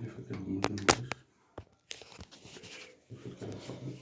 الفكرة ممكن معلش الفكرة يا صاحبي.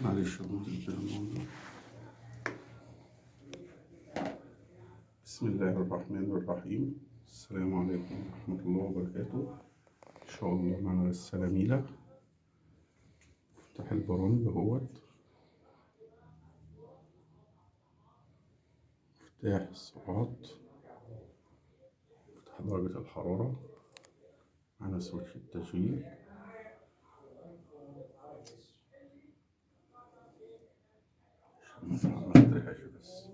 معلش الموضوع. بسم الله الرحمن الرحيم. السلام عليكم ورحمة الله وبركاته. إن شاء الله معنا غسالة ميلة. افتح البرامج اهوت، مفتاح السرعات، افتح درجة الحرارة، معنا سويتش التشغيل، عشان ما تترعش بس.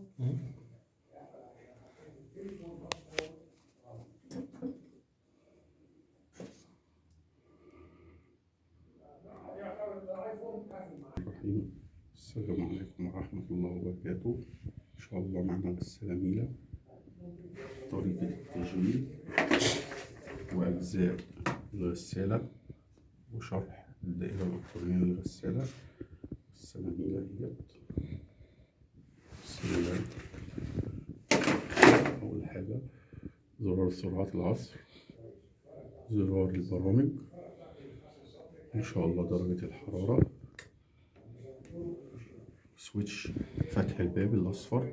الرحيم. السلام عليكم ورحمة الله وبركاته. إن شاء الله معنا غسالة ميلة، طريقة التشغيل وأجزاء الغسالة وشرح الدائرة الإلكترونية للغسالة. غسالة ميلة ديت. بسم الله. أول حاجة زرار سرعة العصر، زرار البرامج، إن شاء الله درجة الحرارة، سويتش فتح الباب الأصفر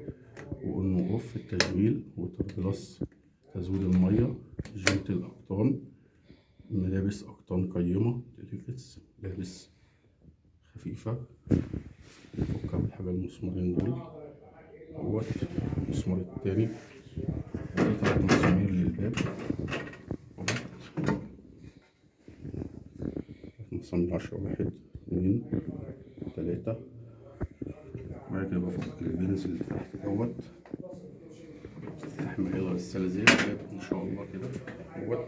وأون أوف التشغيل، وتربلس تزويد المية، جنط الأقطان، ملابس أقطان قيمة تليكتس، ملابس خفيفة. نفكها بالحاجة المسمارين دول اهوت، المسمار التاني، ودي 3 مسامير للباب اهوت، 3 مسامير 10، 1 2 3. بعد كده بفك البنز اللي تحت دوت، تفتح معايا الغسالة زي ما ان شاء الله كده اهوت.